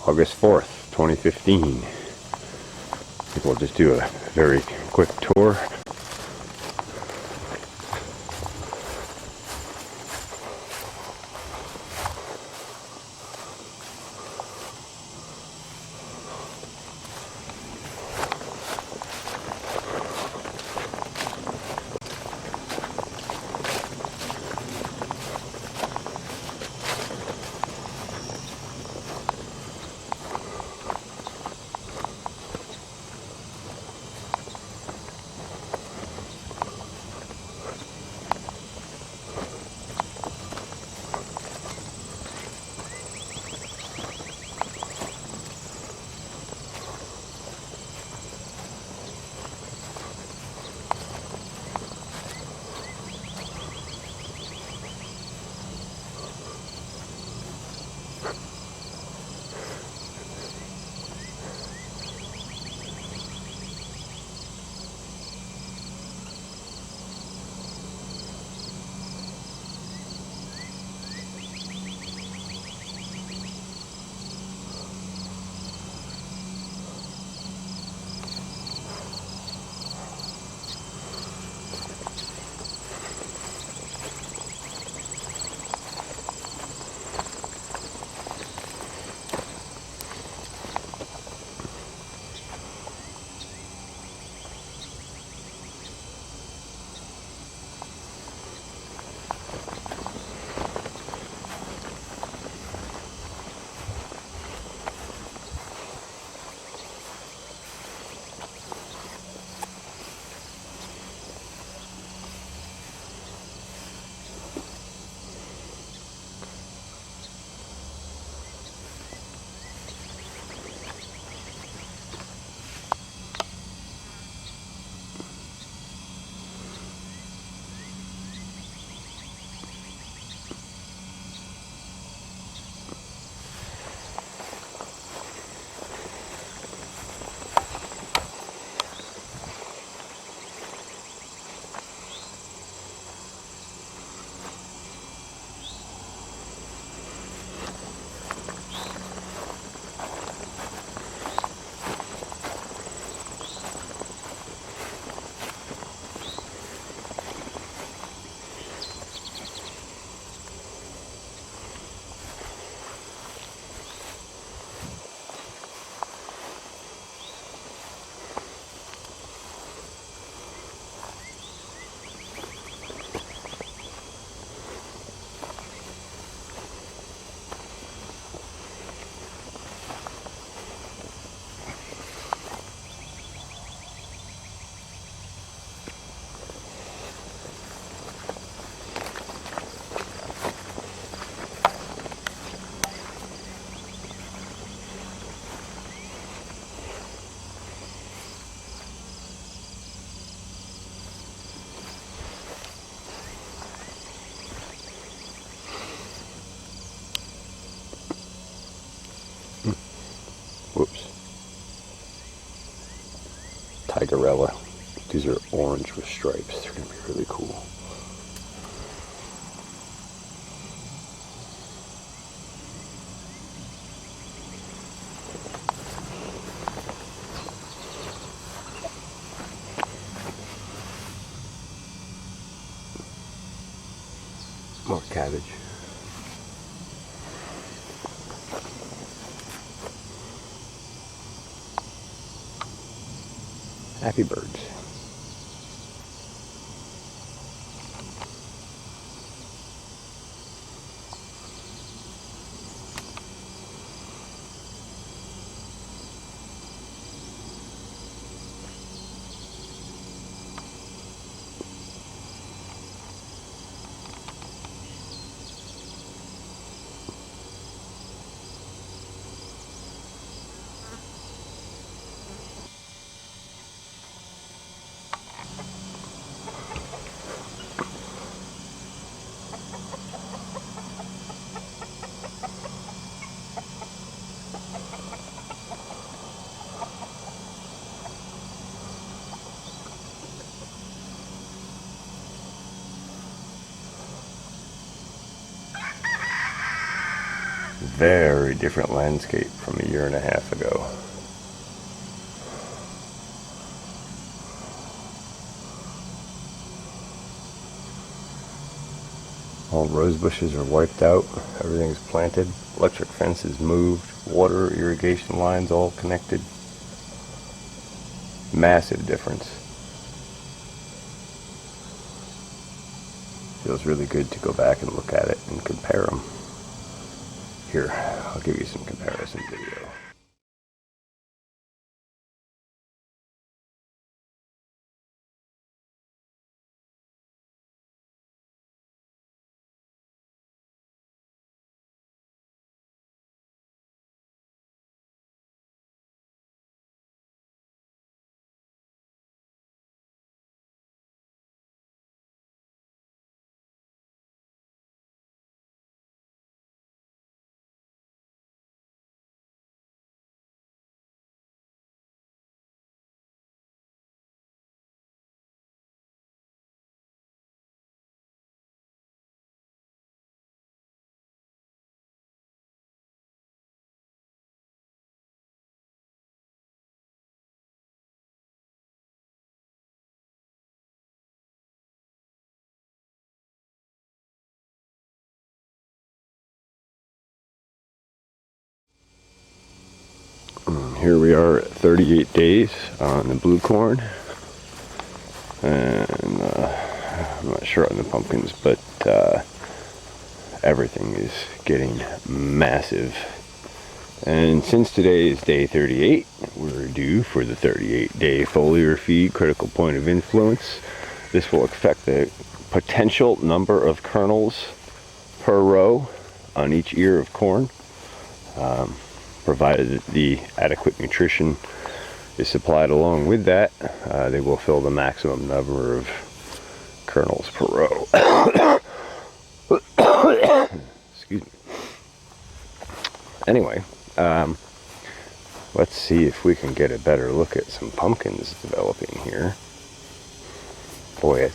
August 4th, 2015. I think we'll just do a very quick tour. Whoops. Tigerella. These are orange with stripes. They're going to be really cool. More cabbage. Happy birds. very different landscape from a year and a half ago. All rose bushes are wiped out, everything's planted, electric fence is moved, water irrigation lines all connected. Massive difference. Feels really good to go back and look at it and compare them. Here, I'll give you some comparison video. Here we are at 38 days on the blue corn, and I'm not sure on the pumpkins, but everything is getting massive. And since today is day 38, we're due for the 38-day foliar feed critical point of influence. This will affect the potential number of kernels per row on each ear of corn. Provided that the adequate nutrition is supplied along with that, they will fill the maximum number of kernels per row. Excuse me. Anyway, let's see if we can get a better look at some pumpkins developing here. Boy,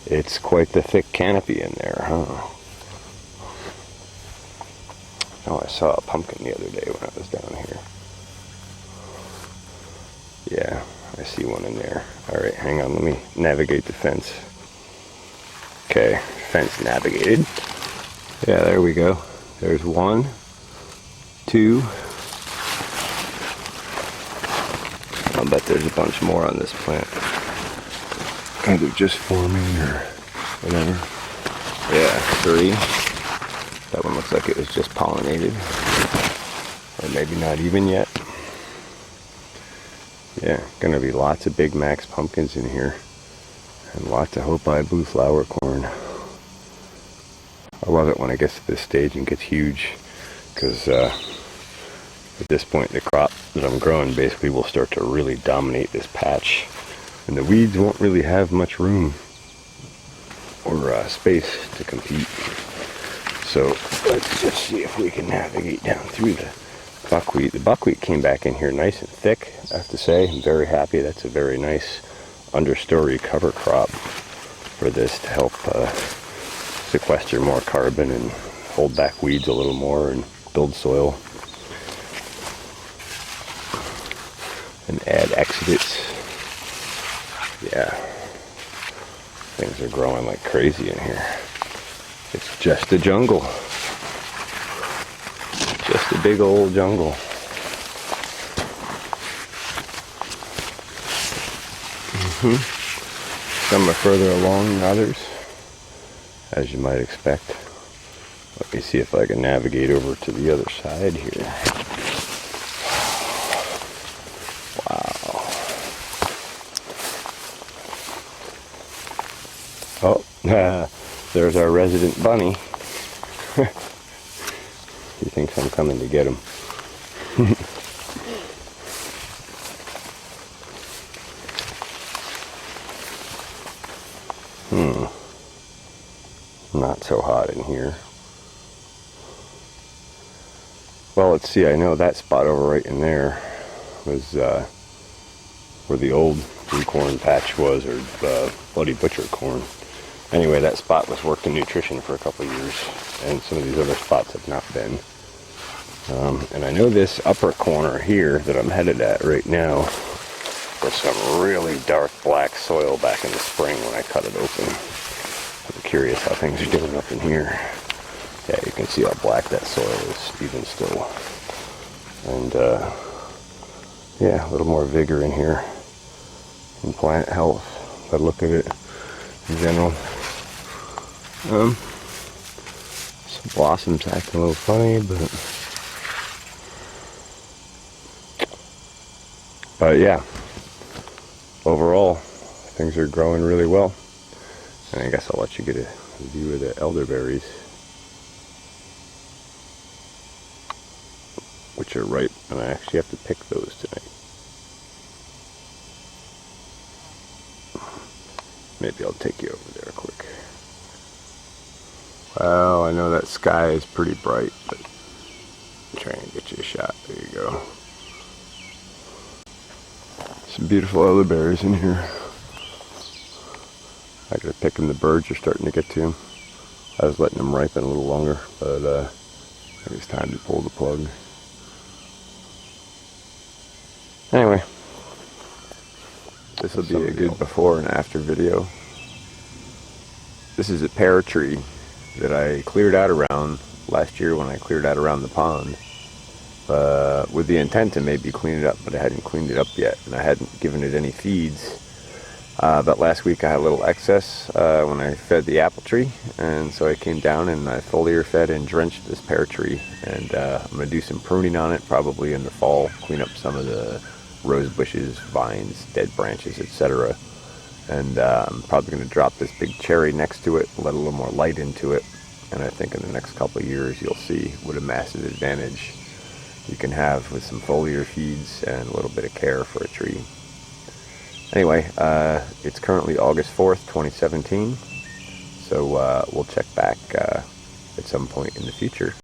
it's quite the thick canopy in there, huh? Oh, I saw a pumpkin the other day when I was down here. Yeah, I see one in there. Alright, hang on, let me navigate the fence. Okay, fence navigated. Yeah, there we go. There's 1, 2. I'll bet there's a bunch more on this plant. Either just forming or whatever. Yeah, 3. That one looks like it was just pollinated. Or maybe not even yet. Yeah, gonna be lots of Big Max pumpkins in here. And lots of Hopi blue flower corn. I love it when it gets to this stage and gets huge. Because at this point the crop that I'm growing basically will start to really dominate this patch. And the weeds won't really have much room or space to compete. So let's just see if we can navigate down through the buckwheat. The buckwheat came back in here nice and thick, I have to say. I'm very happy. That's a very nice understory cover crop for this to help sequester more carbon and hold back weeds a little more and build soil and add exudates. Yeah, things are growing like crazy in here. It's just a jungle. Just a big old jungle. Some are further along than others, as you might expect. Let me see if I can navigate over to the other side here. Wow. Oh, there's our resident bunny. He thinks I'm coming to get him. Not so hot in here. Well, let's see. I know that spot over right in there was where the old blue corn patch was, or bloody butcher corn. Anyway, that spot was worked in nutrition for a couple of years, and some of these other spots have not been. And I know this upper corner here that I'm headed at right now, there's some really dark black soil back in the spring when I cut it open. I'm curious how things are doing up in here. Yeah, you can see how black that soil is even still. And yeah, a little more vigor in here in plant health if I look at it in general. Some blossoms acting a little funny, but yeah, overall things are growing really well. And I guess I'll let you get a view of the elderberries, which are ripe, and I actually have to pick those tonight. Maybe I'll take you over there quick. Well, I know that sky is pretty bright, but I'm trying to get you a shot. There you go. Some beautiful elderberries in here. I gotta pick them. The birds are starting to get to them. I was letting them ripen a little longer, but I think it's time to pull the plug. Anyway, this will be a good before and after video. This is a pear tree that I cleared out around last year when I cleared out around the pond, with the intent to maybe clean it up, but I hadn't cleaned it up yet, and I hadn't given it any feeds. But last week I had a little excess when I fed the apple tree, and so I came down and I foliar fed and drenched this pear tree, and I'm going to do some pruning on it probably in the fall, clean up some of the rose bushes, vines, dead branches, etc. And I'm probably going to drop this big cherry next to it, let a little more light into it, and I think in the next couple of years you'll see what a massive advantage you can have with some foliar feeds and a little bit of care for a tree. Anyway, it's currently August 4th, 2017, so we'll check back at some point in the future.